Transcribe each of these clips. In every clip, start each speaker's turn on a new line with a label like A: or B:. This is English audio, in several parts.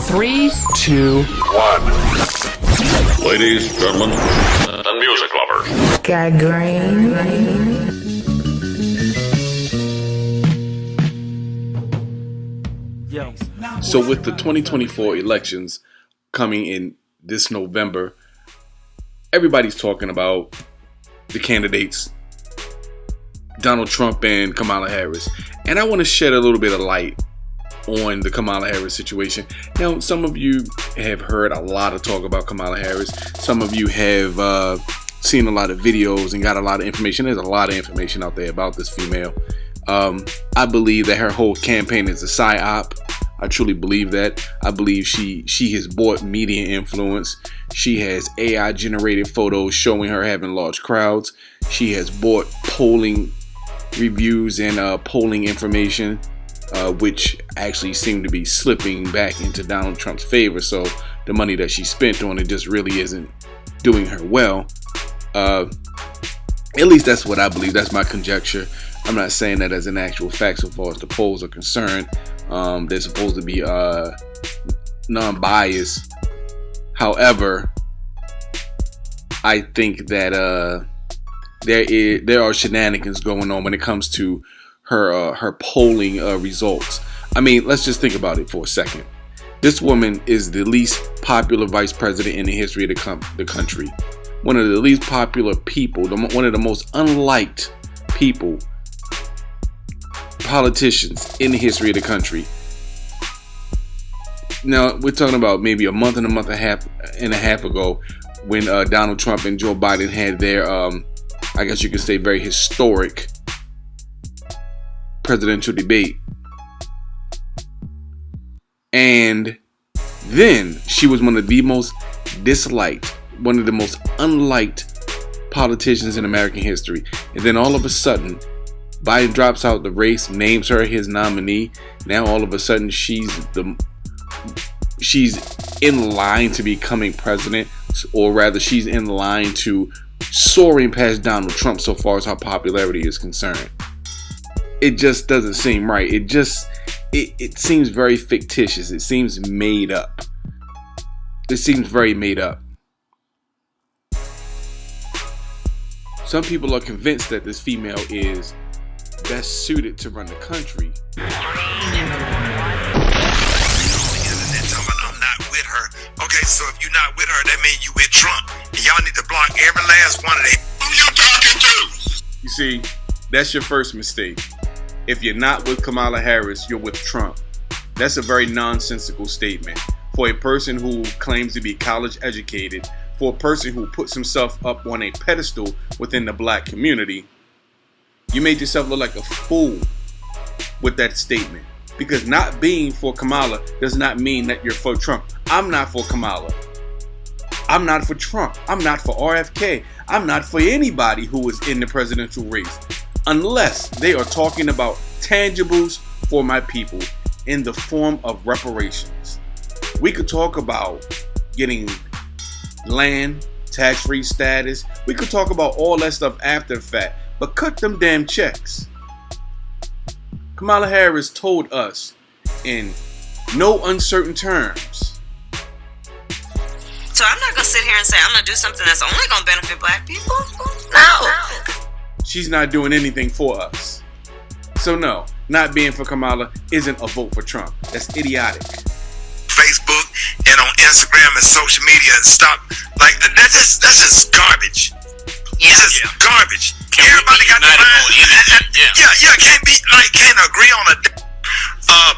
A: 3, 2,
B: 1. Ladies, gentlemen, and music lovers.
A: got green.
C: So with the 2024 elections coming in this November, everybody's talking about the candidates, Donald Trump and Kamala Harris. And I want to shed a little bit of light on the Kamala Harris situation. Now, some of you have heard a lot of talk about Kamala Harris. Some of you have seen a lot of videos and got a lot of information. There's a lot of information out there about this female. I believe that her whole campaign is a psyop. I truly believe that. I believe she has bought media influence. She has AI generated photos showing her having large crowds. She has bought polling reviews and polling information, which actually seem to be slipping back into Donald Trump's favor. So the money that she spent on it just really isn't doing her well. At least that's what I believe. That's my conjecture. I'm not saying that as an actual fact so far as the polls are concerned. They're supposed to be non-biased. However, I think that there are shenanigans going on when it comes to her polling results. I mean, let's just think about it for a second. This woman is the least popular vice president in the history of the country. One of the least popular people, one of the most unliked people, politicians in the history of the country. Now, we're talking about maybe a month and a half ago when Donald Trump and Joe Biden had their, I guess you could say, very historic presidential debate. And then she was one of the most disliked, one of the most unliked politicians in American history. And then all of a sudden, Biden drops out the race, names her his nominee. Now all of a sudden she's in line to becoming president, or rather she's in line to soaring past Donald Trump so far as her popularity is concerned. It just doesn't seem right. It seems very fictitious. It seems made up. It seems very made up. Some people are convinced that this female is best suited to run the country.
D: I'm not with her. Okay, so if you're not with her, that means you with Trump. And y'all need to block every last one of them. Who you talking to?
C: You see, that's your first mistake. If you're not with Kamala Harris, you're with Trump. That's a very nonsensical statement. For a person who claims to be college educated, for a person who puts himself up on a pedestal within the black community, you made yourself look like a fool with that statement. Because not being for Kamala does not mean that you're for Trump. I'm not for Kamala. I'm not for Trump. I'm not for RFK. I'm not for anybody who is in the presidential race. Unless they are talking about tangibles for my people in the form of reparations. We could talk about getting land, tax-free status. We could talk about all that stuff after the fact. But cut them damn checks. Kamala Harris told us in no uncertain terms.
E: So I'm not going to sit here and say I'm going to do something that's only going to benefit black people. No.
C: She's not doing anything for us. So no, not being for Kamala isn't a vote for Trump. That's idiotic.
D: Facebook and on Instagram and social media and stuff. Like, that's just garbage.
E: Yeah.
D: It's just garbage. Everybody got their mind. Can't agree on a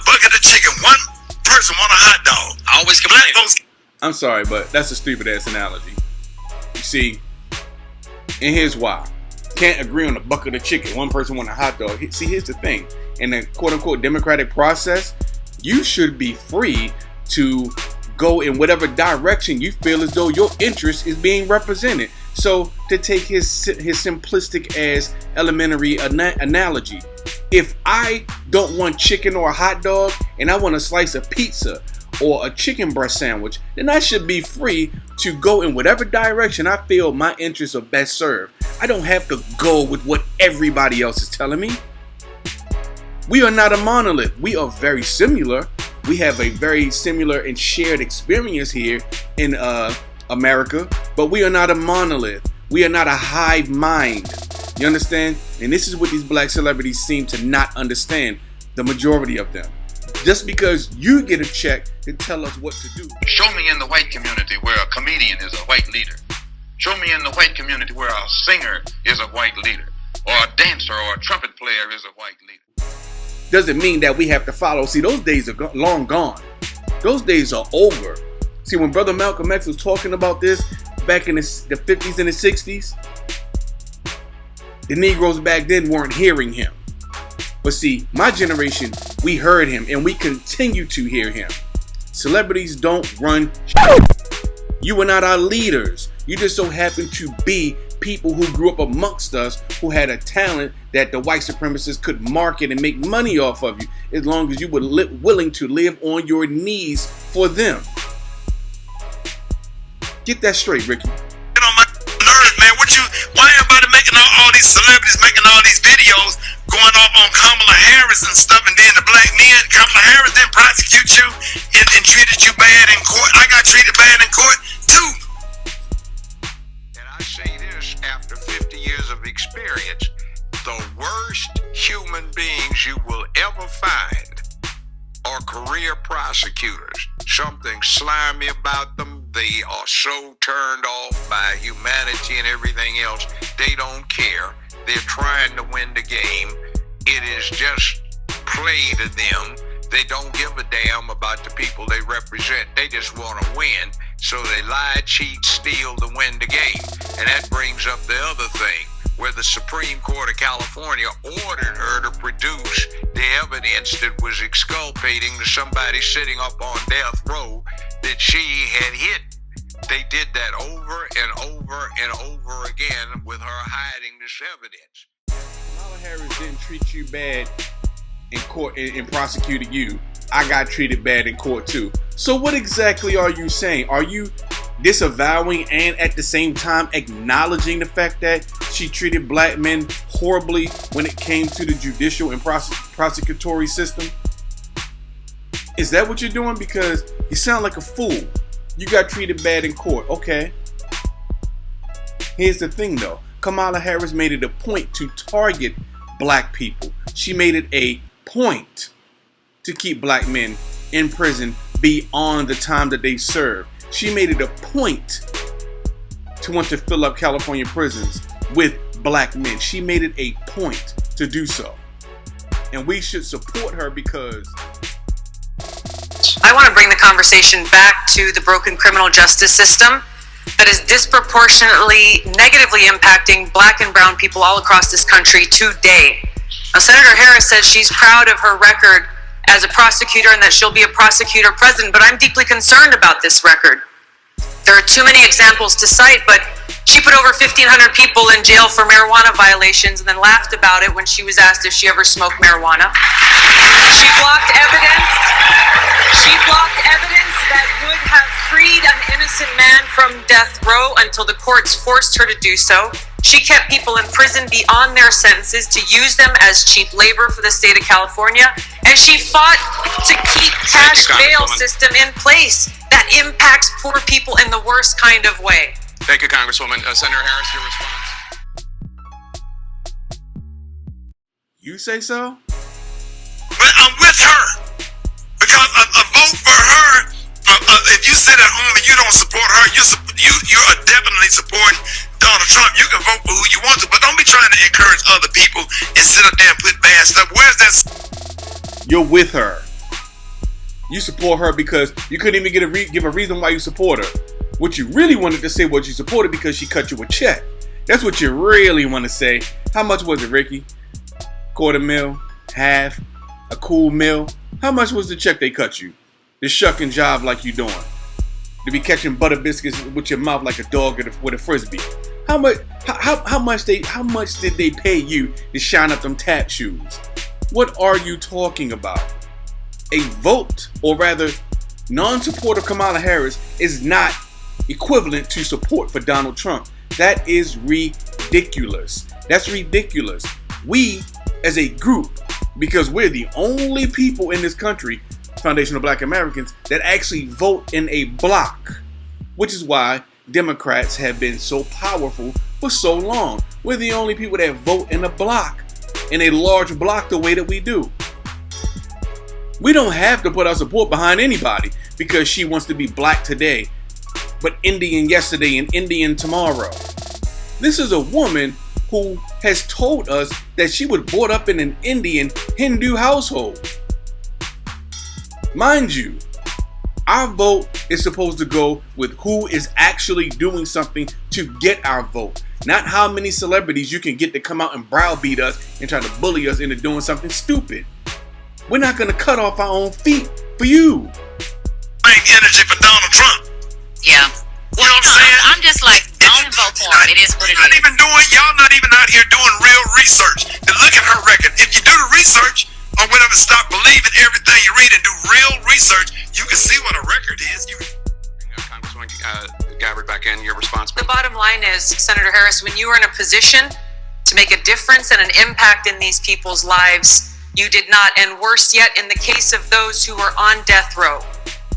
D: bucket of chicken. One person want a hot dog.
F: I always complain.
C: I'm sorry, but that's a stupid ass analogy. You see, and here's why. Can't agree on a bucket of chicken. One person want a hot dog. See, here's the thing. In the quote unquote democratic process, you should be free to go in whatever direction you feel as though your interest is being represented. So to take his simplistic ass elementary analogy, if I don't want chicken or a hot dog and I want a slice of pizza or a chicken breast sandwich, then I should be free to go in whatever direction I feel my interests are best served. I don't have to go with what everybody else is telling me. We are not a monolith. We are very similar, we have a very similar and shared experience here in America, but we are not a monolith. We are not a hive mind. You understand? And this is what these black celebrities seem to not understand, the majority of them. Just because you get a check to tell us what to do.
F: Show me in the white community where a comedian is a white leader. Show me in the white community where a singer is a white leader, or a dancer or a trumpet player is a white leader.
C: Doesn't mean that we have to follow. See, those days are long gone. Those days are over. See, when Brother Malcolm X was talking about this back in the 50s and the 60s, the Negroes back then weren't hearing him. But see, my generation, we heard him and we continue to hear him. Celebrities don't run. You are not our leaders. You just so happen to be people who grew up amongst us, who had a talent that the white supremacists could market and make money off of you, as long as you were willing to live on your knees for them. Get that straight, Ricky.
D: Get on my nerves, man. Why everybody making all these celebrities making all these videos going off on Kamala Harris and stuff, and then the black men, Kamala Harris didn't prosecute you and treated you bad in court. I got treated bad in court too. And I say this after 50 years of experience, the worst human beings you will ever find are career prosecutors. Something slimy about them. They are so turned off by humanity and everything else. They don't care. They're trying to win the game. It is just play to them. They don't give a damn about the people they represent. They just want to win. So they lie, cheat, steal to win the game. And that brings up the other thing, where the Supreme Court of California ordered her to produce the evidence that was exculpating to somebody sitting up on death row that she had hit. They did that over and over and over again with her hiding this evidence.
C: Kamala Harris didn't treat you bad in court and prosecuted you. I got treated bad in court too. So what exactly are you saying? Are you disavowing and at the same time acknowledging the fact that she treated black men horribly when it came to the judicial and prosecutory system? Is that what you're doing? Because you sound like a fool. You got treated bad in court. Okay. Here's the thing though. Kamala Harris made it a point to target black people. She made it a point to keep black men in prison beyond the time that they serve. She made it a point to want to fill up California prisons with black men. She made it a point to do so. And we should support her because...
G: I want to bring the conversation back to the broken criminal justice system that is disproportionately negatively impacting black and brown people all across this country today. Now, Senator Harris says she's proud of her record as a prosecutor and that she'll be a prosecutor president, but I'm deeply concerned about this record. There are too many examples to cite, but she put over 1,500 people in jail for marijuana violations and then laughed about it when she was asked if she ever smoked marijuana. She blocked evidence. She blocked evidence that would have freed an innocent man from death row until the courts forced her to do so. She kept people in prison beyond their sentences to use them as cheap labor for the state of California. And she fought to keep cash bail system in place that impacts poor people in the worst kind of way.
F: Thank you, Congresswoman. Senator Harris, your response.
C: You say so?
D: But I'm with her because a vote for her. If you sit at home and you don't support her, you are definitely supporting Donald Trump. You can vote for who you want to, but don't be trying to encourage other people and sit up there and put bad stuff. Where's that?
C: You're with her. You support her because you couldn't even give a reason why you support her. What you really wanted to say was you supported because she cut you a check. That's what you really want to say. How much was it, Ricky? $250,000? Half? A cool meal? How much was the check they cut you? The shucking job like you doing? To be catching butter biscuits with your mouth like a dog with a frisbee? How much did they pay you to shine up them tap shoes? What are you talking about? A vote, or rather, non-support of Kamala Harris is not equivalent to support for Donald Trump. That is ridiculous. That's ridiculous. We, as a group, because we're the only people in this country foundational black Americans that actually vote in a block, which is why Democrats have been so powerful for so long. We're the only people that vote in a block, in a large block the way that we do. We don't have to put our support behind anybody because she wants to be black today, but Indian yesterday and Indian tomorrow. This is a woman who has told us that she was brought up in an Indian Hindu household. Mind you, our vote is supposed to go with who is actually doing something to get our vote, not how many celebrities you can get to come out and browbeat us and try to bully us into doing something stupid. We're not going to cut off our own feet for you.
D: Make energy for Donald Trump.
E: Yeah.
D: You know what I'm saying?
E: I'm just like, don't vote for him. It is what it
D: Y'all not even out here doing real research. And look at her record. If you do the research, or whatever, stop believing everything you read and do real research, you can see what a record is.
F: Congresswoman Gabbard, back in, your response.
G: The bottom line is, Senator Harris, when you were in a position to make a difference and an impact in these people's lives, you did not. And worse yet, in the case of those who were on death row,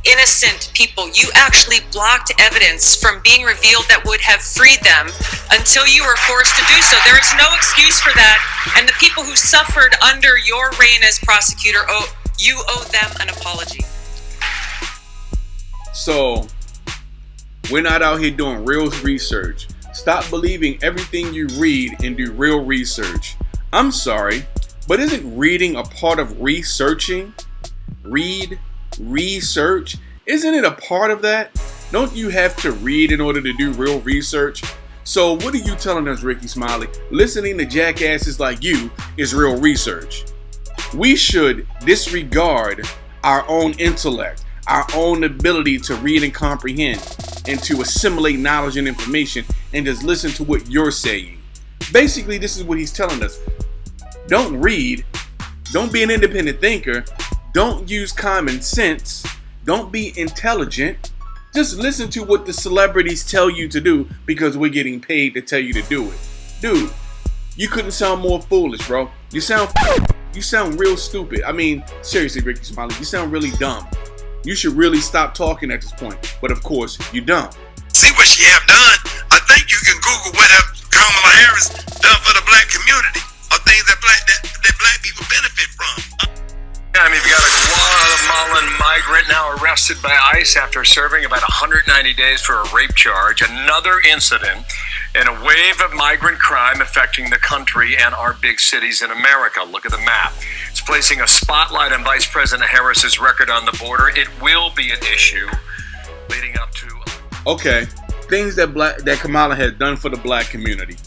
G: innocent people, you actually blocked evidence from being revealed that would have freed them until you were forced to do so. There is no excuse for that. And the people who suffered under your reign as prosecutor, you owe them an apology.
C: So, we're not out here doing real research. Stop believing everything you read and do real research. I'm sorry, but isn't reading a part of researching? Research? Isn't it a part of that? Don't you have to read in order to do real research? So what are you telling us, Ricky Smiley? Listening to jackasses like you is real research. We should disregard our own intellect, our own ability to read and comprehend and to assimilate knowledge and information and just listen to what you're saying. Basically, this is what he's telling us. Don't read. Don't be an independent thinker. Don't use common sense. Don't be intelligent. Just listen to what the celebrities tell you to do because we're getting paid to tell you to do it. Dude, you couldn't sound more foolish, bro. You sound real stupid. I mean, seriously, Ricky Smiley, you sound really dumb. You should really stop talking at this point. But of course, you don't.
D: See what she have done. I think you can Google what have Kamala Harris done for the black community, or things that black people benefit from.
H: I mean, we've got a Guatemalan migrant now arrested by ICE after serving about 190 days for a rape charge. Another incident in a wave of migrant crime affecting the country and our big cities in America. Look at the map. It's placing a spotlight on Vice President Harris's record on the border. It will be an issue leading up to...
C: Okay, things that Kamala has done for the black community.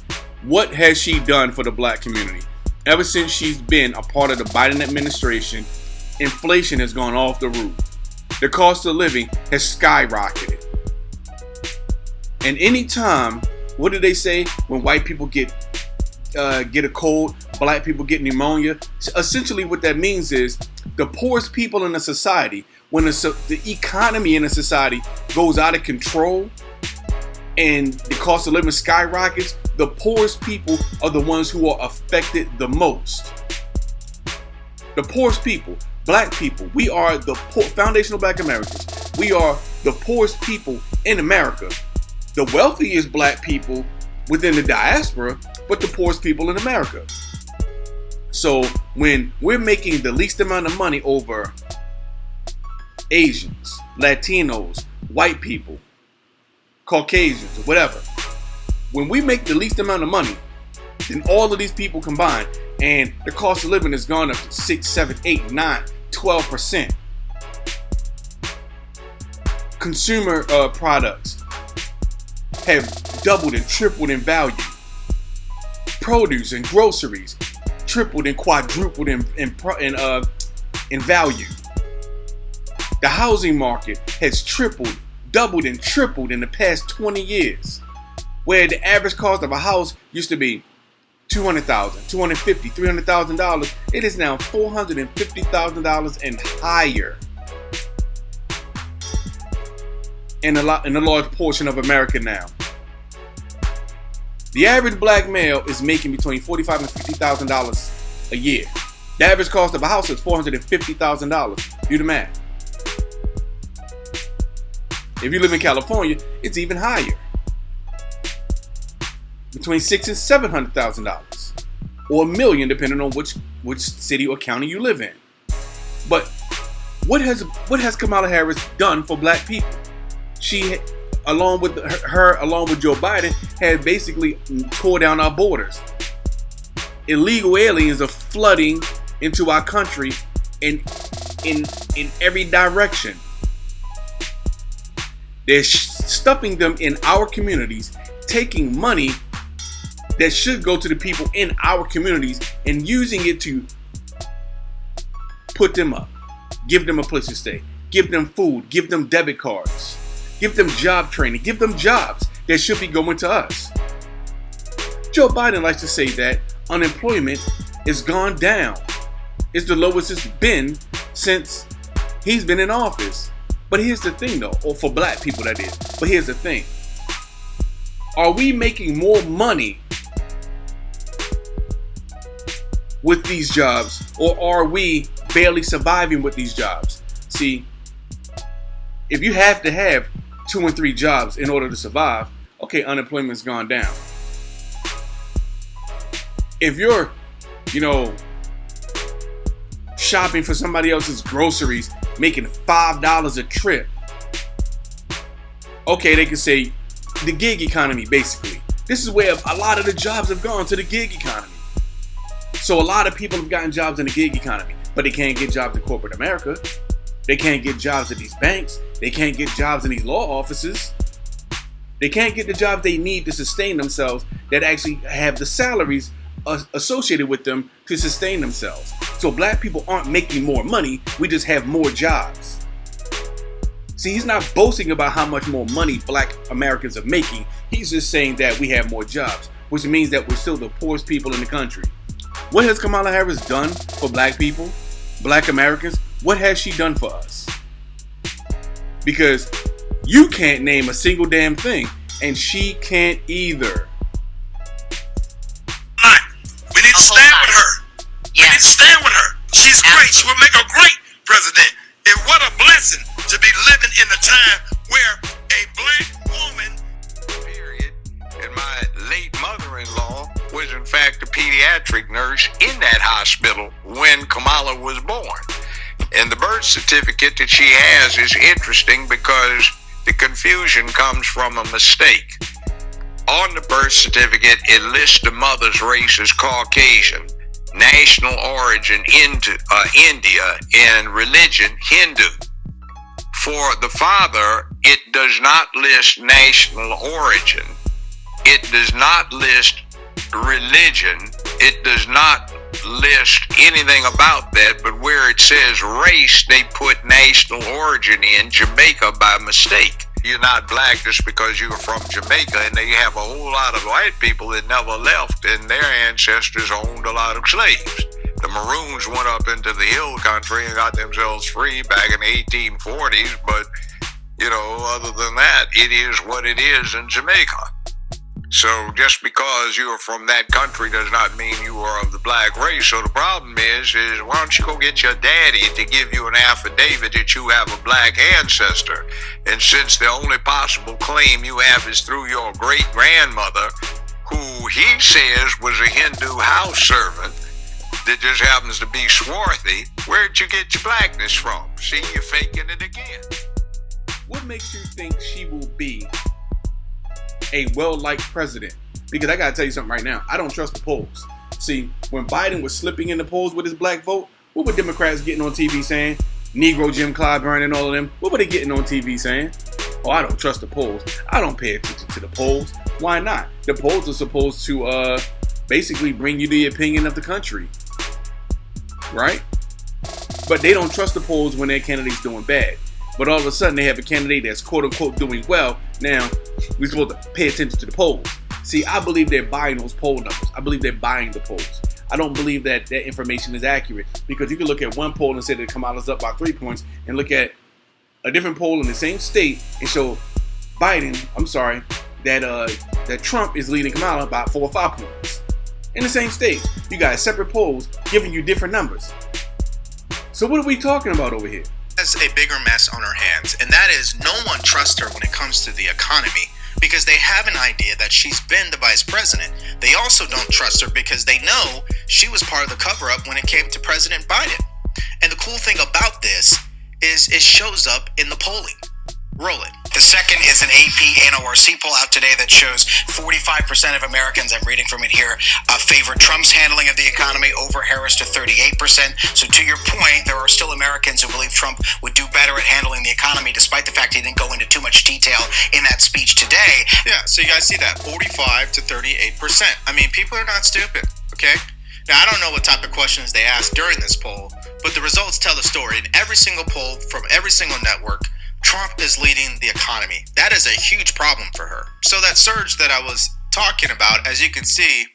C: What has she done for the black community? Ever since she's been a part of the Biden administration, inflation has gone off the roof. The cost of living has skyrocketed. And anytime, what do they say when white people get a cold, black people get pneumonia? Essentially what that means is the poorest people in a society, when the economy in a society goes out of control and the cost of living skyrockets, the poorest people are the ones who are affected the most. The poorest people, black people, we are the foundational black Americans. We are the poorest people in America. The wealthiest black people within the diaspora, but the poorest people in America. So when we're making the least amount of money over Asians, Latinos, white people, Caucasians, or whatever, when we make the least amount of money than all of these people combined, and the cost of living has gone up to 6, 7, 8, 9, 12%. Consumer products have doubled and tripled in value. Produce and groceries tripled and quadrupled in value. The housing market has tripled, doubled, and tripled in the past 20 years. Where the average cost of a house used to be $200,000, $250,000, $300,000, it is now $450,000 and higher in a large portion of America now. The average black male is making between $45,000 and $50,000 a year. The average cost of a house is $450,000. Do the math. If you live in California, it's even higher. Between $600,000 and $700,000, or $1 million, depending on which city or county you live in. But what has Kamala Harris done for black people? She, along with Joe Biden, had basically tore down our borders. Illegal aliens are flooding into our country in every direction. They're stuffing them in our communities, taking money that should go to the people in our communities and using it to put them up, give them a place to stay, give them food, give them debit cards, give them job training, give them jobs that should be going to us. Joe Biden likes to say that unemployment is gone down. It's the lowest it's been since he's been in office. But here's the thing though, or for black people that is, but here's the thing. Are we making more money with these jobs, or are we barely surviving with these jobs? See, if you have to have 2 and 3 jobs in order to survive, okay, unemployment's gone down. If you're, shopping for somebody else's groceries, making $5 a trip, okay, they can say the gig economy, basically. This is where a lot of the jobs have gone, to the gig economy. So a lot of people have gotten jobs in the gig economy, but they can't get jobs in corporate America. They can't get jobs at these banks. They can't get jobs in these law offices. They can't get the jobs they need to sustain themselves, that actually have the salaries associated with them to sustain themselves. So black people aren't making more money, we just have more jobs. See, he's not boasting about how much more money black Americans are making. He's just saying that we have more jobs, which means that we're still the poorest people in the country. What has Kamala Harris done for black people, black Americans? What has she done for us? Because you can't name a single damn thing, and she can't either.
D: We need to stand with her. We need to stand with her. She's great. She will make a great president. And what a blessing to be living in a time where a black woman,
F: period, and my late mother-in-law was in fact a pediatric nurse in that hospital when Kamala was born. And the birth certificate that she has is interesting because the confusion comes from a mistake. On the birth certificate, it lists the mother's race as Caucasian, national origin India, and religion Hindu. For the father, it does not list national origin. It does not list religion. It does not list anything about that, but where it says race, they put national origin in Jamaica by mistake. You're not black just because you're from Jamaica, and they have a whole lot of white people that never left, and their ancestors owned a lot of slaves. The Maroons went up into the hill country and got themselves free back in the 1840s, but, other than that, it is what it is in Jamaica. So just because you're from that country does not mean you are of the black race. So the problem is why don't you go get your daddy to give you an affidavit that you have a black ancestor? And since the only possible claim you have is through your great-grandmother, who he says was a Hindu house servant that just happens to be swarthy, where'd you get your blackness from? See, you're faking it again.
C: What makes you think she will be a well-liked president? Because I gotta tell you something right now, I don't trust the polls. See, when Biden was slipping in the polls with his black vote, what were Democrats getting on TV saying? Negro Jim Clyburn and all of them, what were they getting on TV saying? Oh, I don't trust the polls. I don't pay attention to the polls. Why not? The polls are supposed to basically bring you the opinion of the country, right? But they don't trust the polls when their candidate's doing bad. But all of a sudden they have a candidate that's quote-unquote doing well. Now, we're supposed to pay attention to the polls. See, I believe they're buying those poll numbers. I believe they're buying the polls. I don't believe that that information is accurate, because you can look at one poll and say that Kamala's up by 3 points, and look at a different poll in the same state and show that Trump is leading Kamala by 4 or 5 points. In the same state, you got separate polls giving you different numbers. So what are we talking about over here?
I: has a bigger mess on her hands, and that is no one trusts her when it comes to the economy because they have an idea that she's been the vice president. They also don't trust her because they know she was part of the cover-up when it came to President Biden. And the cool thing about this is it shows up in the polling. Roll it.
J: The second is an AP NORC poll out today that shows 45% of Americans, I'm reading from it here, favor Trump's handling of the economy over Harris to 38%. So to your point, there are still Americans who believe Trump would do better at handling the economy, despite the fact he didn't go into too much detail in that speech today.
I: Yeah, so you guys see that, 45 to 38%. I mean, people are not stupid, okay? Now, I don't know what type of questions they asked during this poll, but the results tell the story. In every single poll from every single network, Trump is leading the economy. That is a huge problem for her. So that surge that I was talking about, as you can see,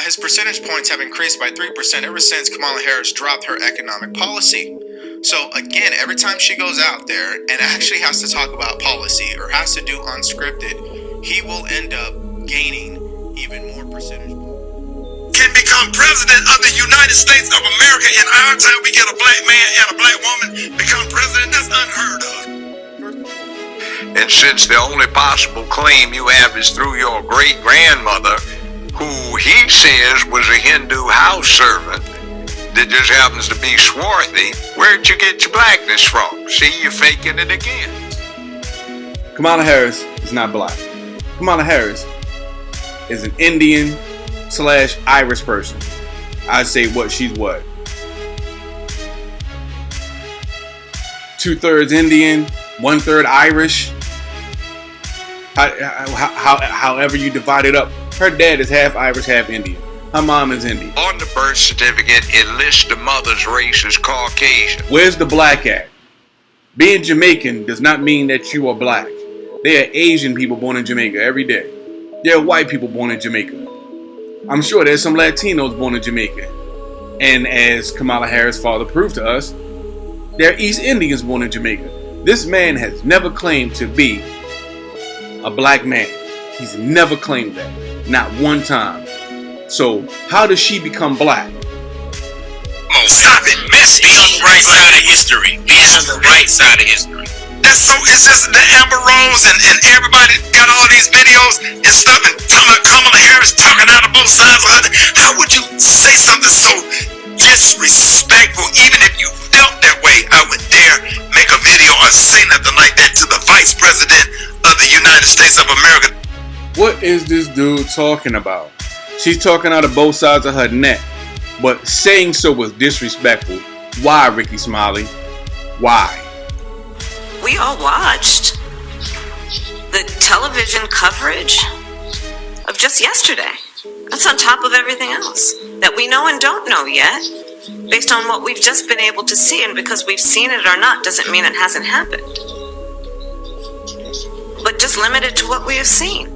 I: his percentage points have increased by 3% ever since Kamala Harris dropped her economic policy. So again, every time she goes out there and actually has to talk about policy or has to do unscripted, he will end up gaining even more percentage points.
D: Can become president of the United States of America in our time. We get a black man and a black woman become president. That's unheard of.
F: And since the only possible claim you have is through your great-grandmother, who he says was a Hindu house servant that just happens to be swarthy, where'd you get your blackness from? See, you're faking it again.
C: Kamala Harris is not black. Kamala Harris is an Indian / Irish person. I'd say she's what? 2/3 Indian, 1/3 Irish. However you divide it up. Her dad is half Irish, half Indian. Her mom is Indian.
F: On the birth certificate, it lists the mother's race as Caucasian.
C: Where's the black at? Being Jamaican does not mean that you are black. There are Asian people born in Jamaica every day. There are white people born in Jamaica. I'm sure there's some Latinos born in Jamaica. And as Kamala Harris' father proved to us, there are East Indians born in Jamaica. This man has never claimed to be a black man. He's never claimed that. Not one time. So how does she become black?
D: Stop it, miss.
K: Be on the right side of history. Be on the right side of history.
D: That's so, it's just the Amber Rose and everybody got all these videos and stuff and talking about Kamala Harris talking out of both sides of her. How would you say something so disrespectful? Even if you felt that way, I would dare make a video or say nothing like that to the Vice President of the United States of America.
C: What is this dude talking about? She's talking out of both sides of her neck, but saying so was disrespectful. Why, Ricky Smiley? Why?
E: We all watched the television coverage of just yesterday. That's on top of everything else that we know and don't know yet, based on what we've just been able to see. And because we've seen it or not doesn't mean it hasn't happened. But just limited to what we have seen.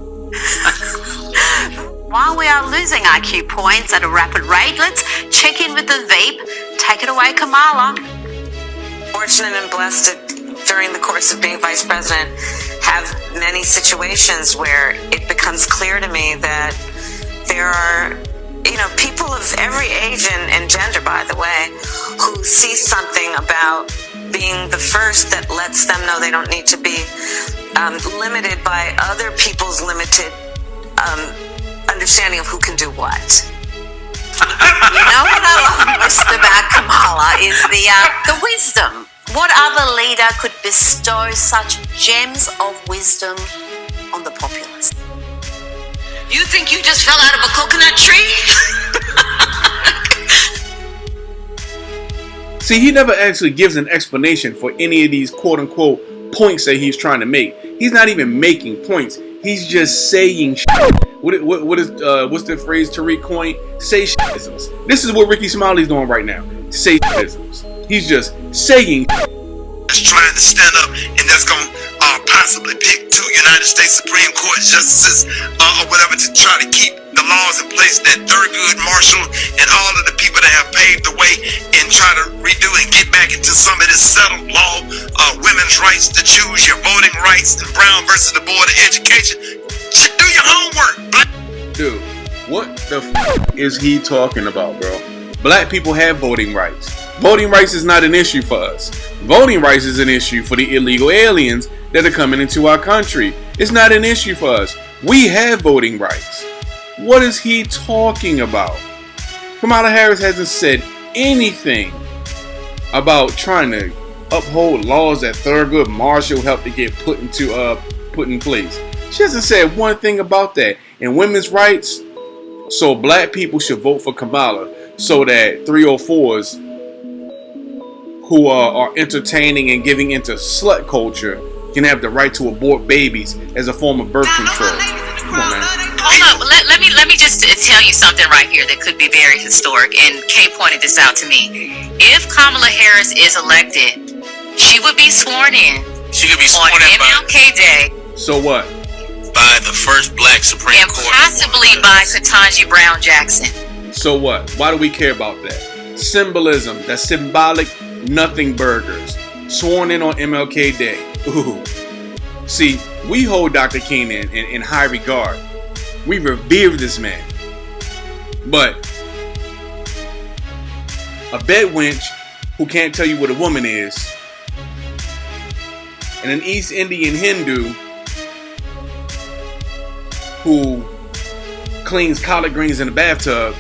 L: While we are losing IQ points at a rapid rate, let's check in with the vape. Take it away, Kamala.
E: Fortunate and blessed to, during the course of being vice president, have many situations where it becomes clear to me that there are, people of every age and gender, by the way, who see something about being the first that lets them know they don't need to be limited by other people's limited understanding of who can do what.
L: You know what I love most about Kamala is the wisdom. What other leader could bestow such gems of wisdom on the populace?
E: You think you just fell out of a coconut tree?
C: See, he never actually gives an explanation for any of these quote-unquote points that he's trying to make. He's not even making points. He's just saying shit. What's the phrase Tariq coined? Say shitisms. This is what Ricky Smiley's doing right now. Say shitisms. He's just saying
D: It's trying to stand up and that's going to possibly pick 2 United States Supreme Court justices or whatever to try to keep the laws in place that Thurgood Marshall and all of the people that have paved the way and try to redo and get back into some of this settled law, women's rights to choose your voting rights, and Brown versus the Board of Education. Do your homework.
C: Dude, what the is he talking about, bro? Black people have voting rights. Voting rights is not an issue for us. Voting rights is an issue for the illegal aliens that are coming into our country. It's not an issue for us. We have voting rights. What is he talking about? Kamala Harris hasn't said anything about trying to uphold laws that Thurgood Marshall helped to get put in place. She hasn't said one thing about that. And women's rights, so black people should vote for Kamala so that 304s who are entertaining and giving into slut culture can have the right to abort babies as a form of birth control. Come on, man.
M: Hold up. Let me just tell you something right here that could be very historic, and Kay pointed this out to me. If Kamala Harris is elected, she would be sworn in.
K: She could be sworn
M: on
K: in
M: MLK Day.
C: So what?
K: By the first black Supreme Court.
M: And possibly by Ketanji Brown Jackson.
C: So what? Why do we care about that? Symbolism. That's symbolic. Nothing burgers. Sworn in on MLK Day. Ooh. See, we hold Dr. King in high regard. We revere this man. But a bed wench who can't tell you what a woman is, and an East Indian Hindu who cleans collard greens in a bathtub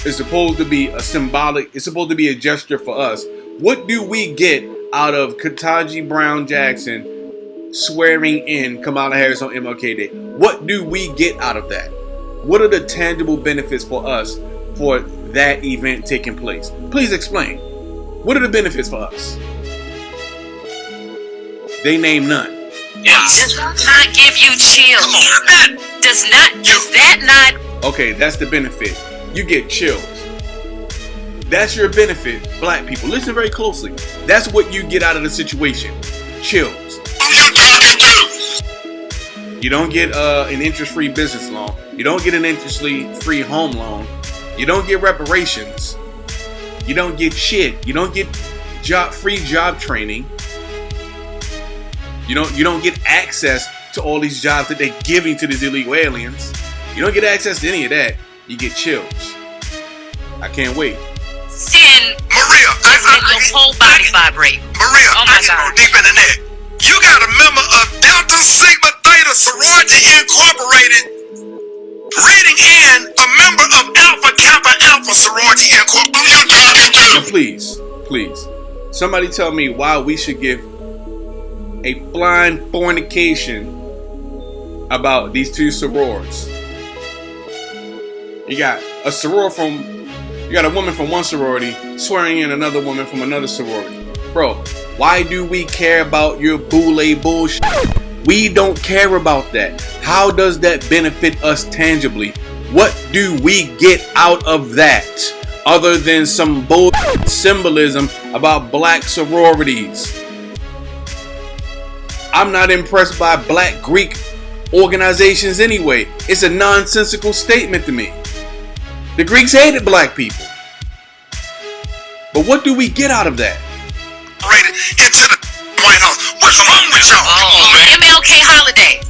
C: is supposed to be it's supposed to be a gesture for us. What do we get out of Ketanji Brown Jackson swearing in Kamala Harris on MLK Day? What do we get out of that? What are the tangible benefits for us for that event taking place? Please explain. What are the benefits for us? They name none.
M: Does not give you chills. Does that not?
C: Okay, that's the benefit. You get chills. That's your benefit, black people. Listen very closely. That's what you get out of the situation. Chills. You don't get an interest-free business loan. You don't get an interest-free home loan. You don't get reparations. You don't get shit. You don't get free job training. You don't get access to all these jobs that they're giving to these illegal aliens. You don't get access to any of that. You get chills. I can't wait.
M: Sin.
D: Maria,
M: your whole body vibrate.
D: Maria,
M: oh my God.
D: Go deep in the neck. You got a member of Delta Sigma Theta Sorority Incorporated reading in a member of Alpha Kappa Alpha Sorority Incorporated.
C: Now please, somebody tell me why we should give a blind fornication about these two sorors. You got a woman from one sorority swearing in another woman from another sorority. Bro, why do we care about your BOULE bullshit? We don't care about that. How does that benefit us tangibly? What do we get out of that other than some bullshit symbolism about black sororities? I'm not impressed by black Greek organizations anyway. It's a nonsensical statement to me. The Greeks hated black people. But what do we get out of that?
D: Into the White House. What's wrong with y'all?
M: MLK holiday.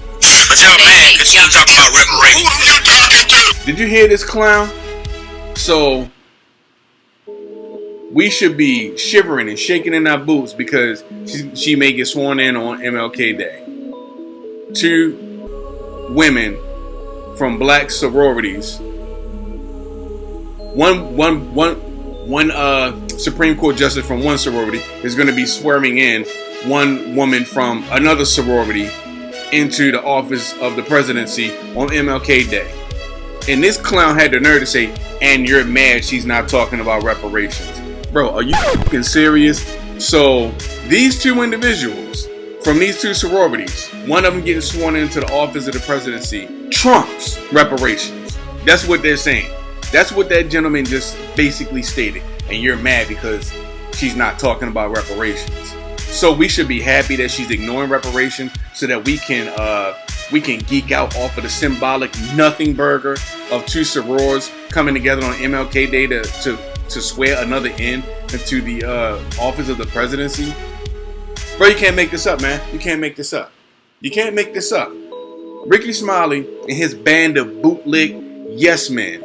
K: But y'all mad because you talking about reparations.
D: Who you talking to?
C: Did you hear this clown? So we should be shivering and shaking in our boots because she may get sworn in on MLK Day. Two women from black sororities. One Supreme Court justice from one sorority is going to be swearing in one woman from another sorority into the office of the presidency on MLK Day. And this clown had the nerve to say, and you're mad she's not talking about reparations. Bro, are you fucking serious? So these two individuals from these two sororities, one of them getting sworn into the office of the presidency, trumps reparations. That's what they're saying. That's what that gentleman just basically stated. And you're mad because she's not talking about reparations. So we should be happy that she's ignoring reparations so that we can geek out off of the symbolic nothing burger of two sorors coming together on MLK Day to swear another in into the office of the presidency. Bro, you can't make this up, man. You can't make this up. You can't make this up. Ricky Smiley and his band of bootleg yes men.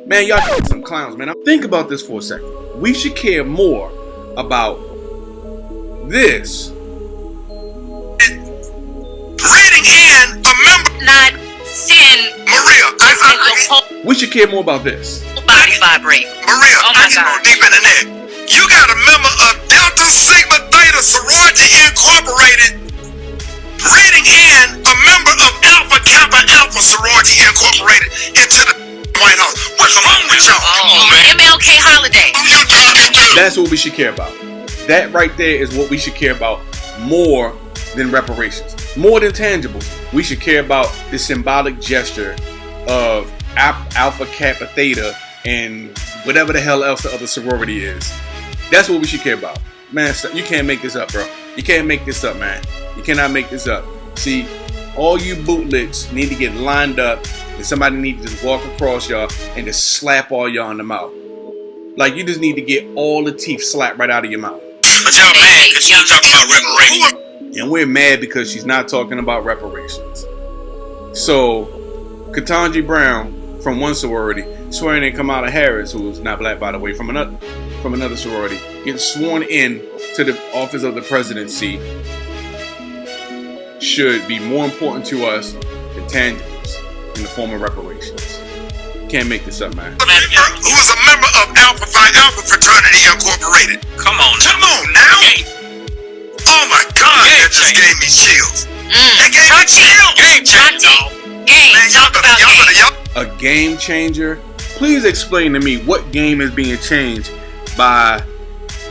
C: Man, y'all some clowns, man. Think about this for a second. we should care more about this.
D: Reading in a member.
M: Not send
D: Maria,
C: we should care more about this.
M: Body vibrate.
D: Maria,
M: Oh
D: I
M: my
D: can go
M: God.
D: deep in the neck. You got a member of Delta Sigma Theta Sorority Incorporated reading in a member of Alpha Kappa Alpha Sorority Incorporated into the White House. What's wrong with y'all?
M: MLK holiday.
D: Who you talking to?
C: That's what we should care about. That right there is what we should care about more than reparations, more than tangibles. We should care about the symbolic gesture of Alpha Kappa Theta and whatever the hell else the other sorority is. That's what we should care about. Man, you can't make this up, bro. You can't make this up, man. You cannot make this up. See, all you bootlicks need to get lined up, and somebody needs to just walk across y'all and just slap all y'all in the mouth. Like, you just need to get all the teeth slapped right out of your mouth.
K: But y'all mad because she ain't talking about reparations.
C: And we're mad because she's not talking about reparations. So, Ketanji Brown from one sorority swearing in Kamala Harris, who's not black by the way, from another sorority, gets sworn in to the office of the presidency should be more important to us than tangibles in the form of reparations. Can't make this up, man.
D: Who is a member of Alpha Phi Alpha Fraternity Incorporated?
K: Come on
D: now. Oh my God, that just gave me chills. That gave me chills.
K: Game changer, dog.
D: Man, y'all better.
C: A game changer? Please explain to me what game is being changed by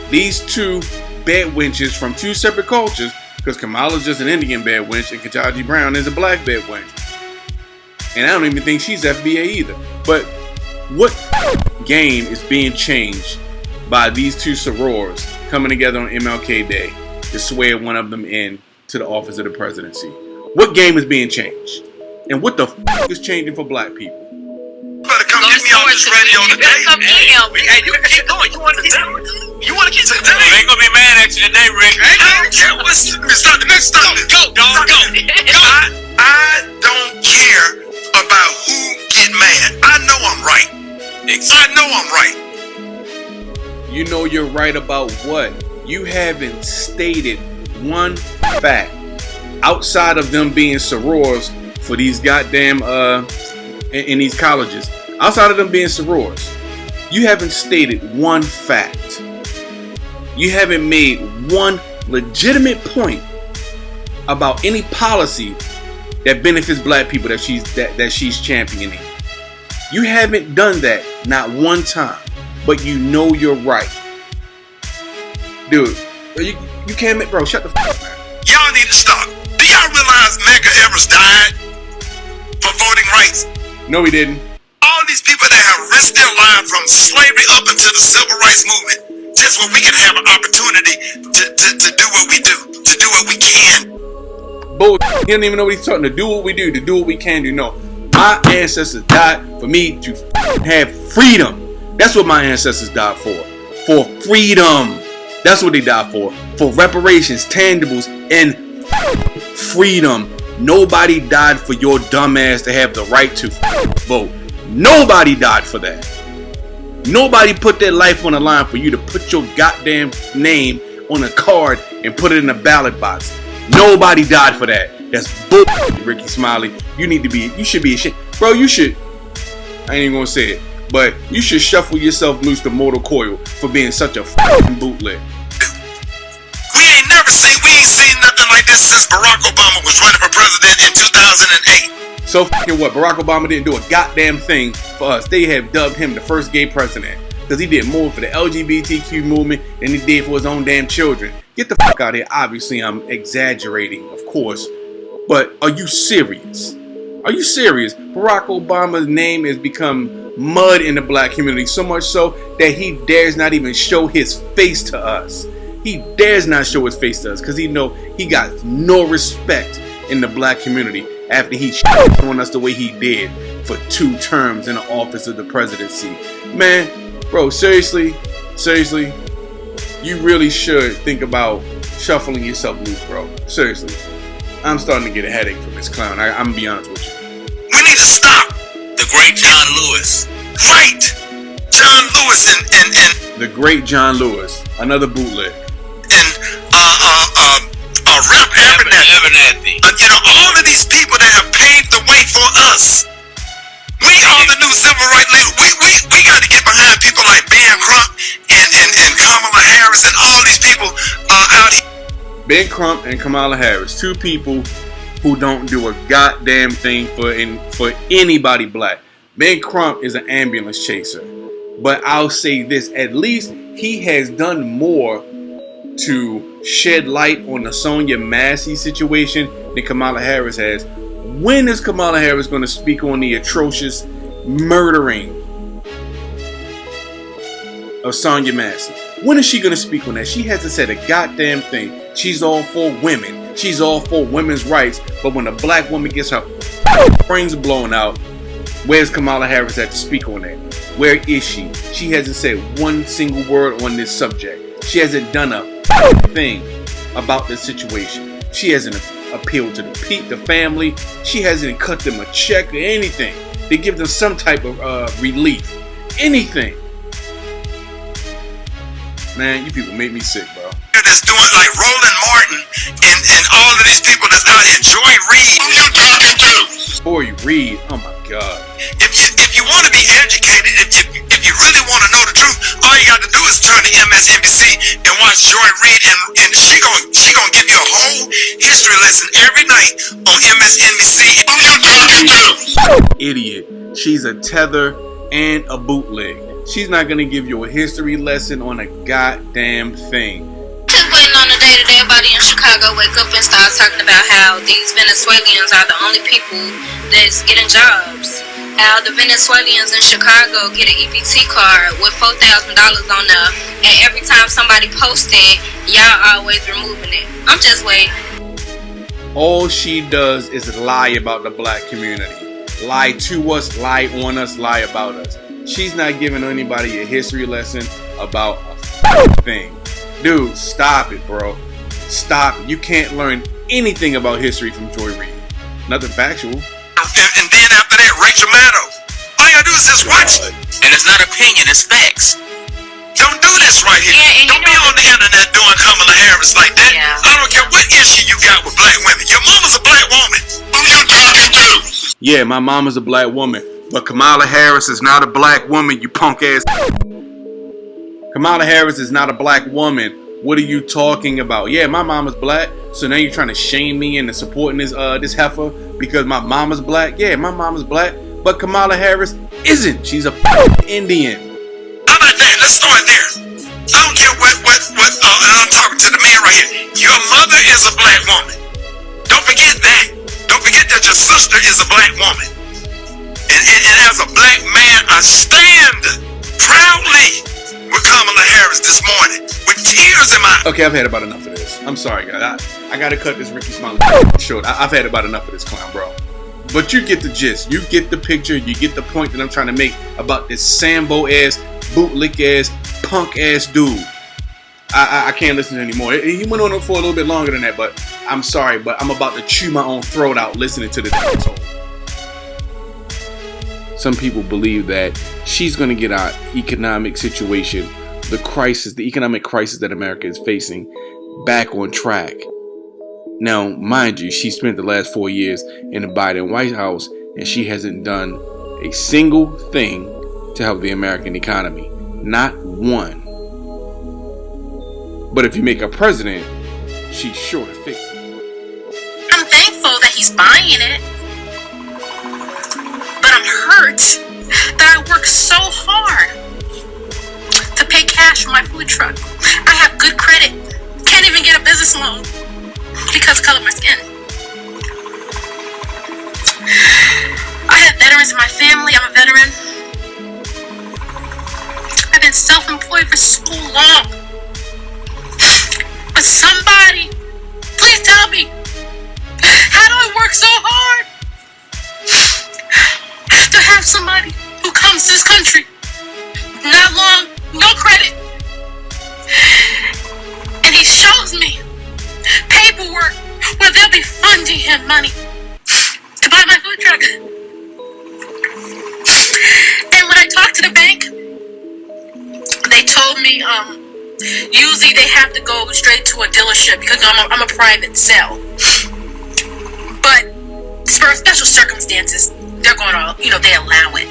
C: these two bad wenches from two separate cultures, because Kamala's just an Indian bad wench and Ketanji Brown is a black bad wench. And I don't even think she's FBA either. But what game is being changed by these two sorors coming together on MLK Day to swear one of them in to the office of the presidency? What game is being changed? And what the is changing for black people?
D: You better come get me on this radio today.
K: Hey, you keep going. You want to keep today? I ain't gonna be mad at you today, Rick.
D: I don't care. Stop this. Go. I don't care about who get mad. I know I'm right.
C: You know you're right about what? You haven't stated one fact outside of them being sorors for these goddamn in these colleges. Outside of them being sorors, you haven't stated one fact. You haven't made one legitimate point about any policy that benefits black people that she's championing. You haven't done that, not one time. But you know you're right. Dude, you can't make, bro, shut the fuck up, man.
D: Y'all need to stop. Do y'all realize Medgar Evers died for voting rights?
C: No, he didn't.
D: All these people that have risked their lives from slavery up into the civil rights movement, just so we can have an opportunity to do what we do, to do what we can.
C: Bull, he don't even know what he's talking. To do what we do, to do what we can do. No, my ancestors died for me to have freedom. That's what my ancestors died for. For freedom. That's what they died for. For reparations, tangibles, and freedom. Nobody died for your dumb ass to have the right to vote. Nobody died for that. Nobody put their life on the line for you to put your goddamn name on a card and put it in a ballot box. Nobody died for that. That's bull, Ricky Smiley. You should be ashamed. Bro, you should. I ain't even gonna say it. But you should shuffle yourself loose to mortal coil for being such a fucking bootleg.
D: We ain't seen nothing like this since Barack Obama was running for president in 2008.
C: So fucking what? Barack Obama didn't do a goddamn thing for us. They have dubbed him the first gay president because he did more for the LGBTQ movement than he did for his own damn children. Get the fuck out of here. Obviously, I'm exaggerating, of course. But are you serious? Are you serious? Barack Obama's name has become mud in the black community, so much so that he dares not even show his face to us. He dares not show his face to us because he know he got no respect in the black community after he on us the way he did for 2 terms in the office of the presidency. Man, bro, seriously, you really should think about shuffling yourself loose, bro. Seriously. I'm starting to get a headache from this clown. I'm gonna be honest with you.
D: We need to stop.
K: The great John Lewis.
D: Right. John Lewis and
C: The great John Lewis, another bootleg.
D: Rep Abernathy. All of these people that have paved the way for us. We are the new civil rights leaders. We got to get behind people like Ben Crump and Kamala Harris and all these people out here.
C: Ben Crump and Kamala Harris, two people who don't do a goddamn thing for anybody black. Ben Crump is an ambulance chaser. But I'll say this, at least he has done more to shed light on the Sonya Massey situation than Kamala Harris has. When is Kamala Harris going to speak on the atrocious murdering of Sonya Massey? When is she going to speak on that? She hasn't said a goddamn thing. She's all for women. She's all for women's rights. But when a black woman gets her brains blown out, where's Kamala Harris at to speak on that? Where is she? She hasn't said one single word on this subject. She hasn't done a thing about this situation. She hasn't appealed to the family. She hasn't cut them a check or anything to give them some type of relief. Anything. Man, you people make me sick, bro.
D: That's doing like Roland Martin and all of these people that's out here. Joy Reid. Who you talking to?
C: Joy Reid. Oh my God.
D: If you want to be educated, if you really want to know the truth, all you got to do is turn to MSNBC and watch Joy Reid, and she gonna give you a whole history lesson every night on MSNBC. Who you talking to?
C: Idiot. She's a tether and a bootleg. She's not gonna give you a history lesson on a goddamn thing.
N: Just waiting on the day that everybody in Chicago wake up and start talking about how these Venezuelans are the only people that's getting jobs. How the Venezuelans in Chicago get an EBT card with $4,000 on there, and every time somebody posts it, y'all always removing it. I'm just waiting.
C: All she does is lie about the black community. Lie to us, lie on us, lie about us. She's not giving anybody a history lesson about a thing. Dude, stop it, bro. Stop. You can't learn anything about history from Joy Reid. Nothing factual.
D: And then after that, Rachel Maddow. All you gotta do is just watch it.
K: And it's not opinion, it's facts.
D: Don't do this right here.
M: Yeah,
D: don't be on the internet doing Kamala Harris like that.
M: Yeah.
D: I don't care what issue you got with black women. Your mama's a black woman. Who you talking to?
C: Yeah, my mama's a black woman. But Kamala Harris is not a black woman, you punk ass. Kamala Harris is not a black woman. What are you talking about? Yeah, my mama's black. So now you're trying to shame me into supporting this heifer because my mama's black? Yeah, my mama's black. But Kamala Harris isn't. She's a Indian.
D: How about that? Let's start there. I don't care what I'm talking to the man right here. Your mother is a black woman. Don't forget that. Don't forget that your sister is a black woman. And as a black man, I stand proudly with Kamala Harris this morning with tears in my...
C: Okay, I've had about enough of this. I'm sorry, guys. I gotta cut this Ricky Smiley short. I've had about enough of this clown, bro. But you get the gist. You get the picture. You get the point that I'm trying to make about this Sambo-ass, bootlick-ass, punk-ass dude. I can't listen to anymore. He went on for a little bit longer than that, but I'm sorry, but I'm about to chew my own throat out listening to this asshole. Some people believe that she's going to get our economic situation, the economic crisis that America is facing, back on track. Now, mind you, she spent the last 4 years in the Biden White House, and she hasn't done a single thing to help the American economy. Not one. But if you make her president, she's sure to fix it.
N: I'm thankful that he's buying it. But I'm hurt that I worked so hard to pay cash for my food truck. I have good credit. Can't even get a business loan because of the color of my skin. I have veterans in my family. I'm a veteran. I've been self-employed for so long. But somebody, please tell me, how do I work so hard to have somebody who comes to this country, not long, no credit, and he shows me paperwork where they'll be funding him money to buy my food truck. And when I talked to the bank, they told
O: told me, usually they have to go straight to a dealership because I'm a private sale. But for special circumstances, they're going to, they allow it.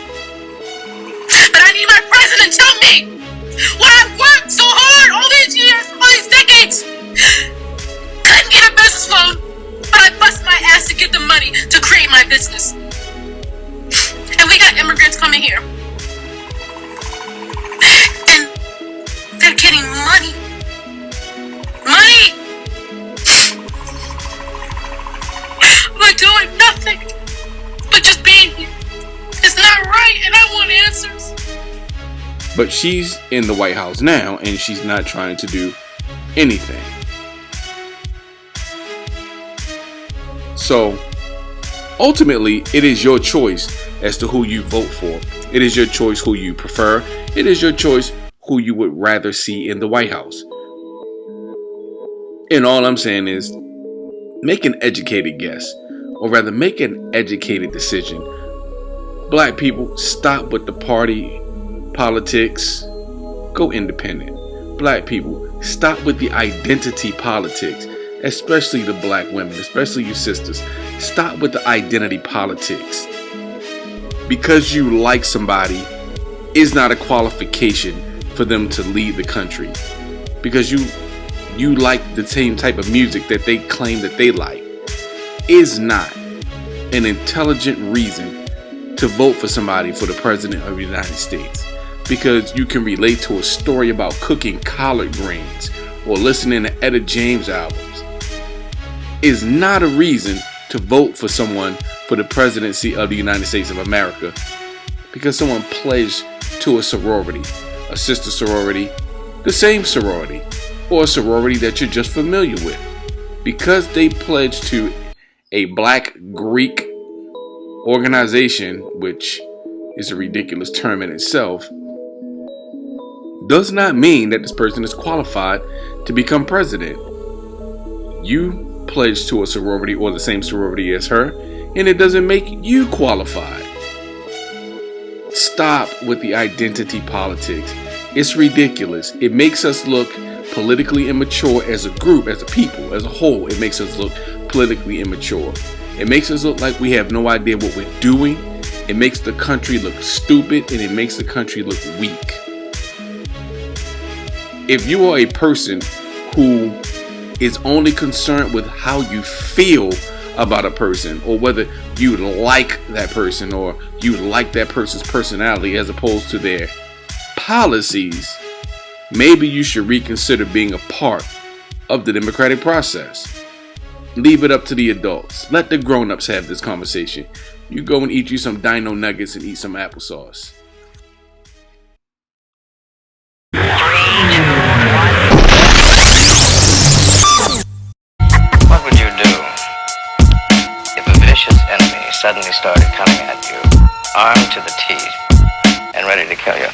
O: But I need my president to tell me what I've worked so hard all these years, all these decades. Couldn't get a business loan, but I bust my ass to get the money to create my business. And we got immigrants coming here. And they're getting money. Money! We're doing nothing but just being here. It's not right, and I want answers.
C: But she's in the White House now, and she's not trying to do anything. So, ultimately, it is your choice as to who you vote for. It is your choice who you prefer. It is your choice who you would rather see in the White House. And all I'm saying is, make an educated guess, or rather make an educated decision. Black people, stop with the party politics. Go independent. Black people, stop with the identity politics, especially the black women, especially you sisters. Stop with the identity politics. Because you like somebody is not a qualification for them to lead the country. Because you like the same type of music that they claim that they like is not an intelligent reason to vote for somebody for the president of the United States. Because you can relate to a story about cooking collard greens or listening to Etta James albums is not a reason to vote for someone for the presidency of the United States of America because someone pledged to a sorority, a sister sorority, the same sorority, or a sorority that you're just familiar with. Because they pledged to a black Greek organization, which is a ridiculous term in itself, does not mean that this person is qualified to become president. You pledge to a sorority or the same sorority as her, and it doesn't make you qualified. Stop with the identity politics. It's ridiculous. It makes us look politically immature as a group, as a people, as a whole. It makes us look politically immature. It makes us look like we have no idea what we're doing. It makes the country look stupid, and it makes the country look weak. If you are a person who is only concerned with how you feel about a person, or whether you like that person, or you like that person's personality as opposed to their policies, maybe you should reconsider being a part of the democratic process. Leave it up to the adults. Let the grown-ups have this conversation. You go and eat you some dino nuggets and eat some applesauce.
P: What would you do if a vicious enemy suddenly started coming at you, armed to the teeth and ready to kill you?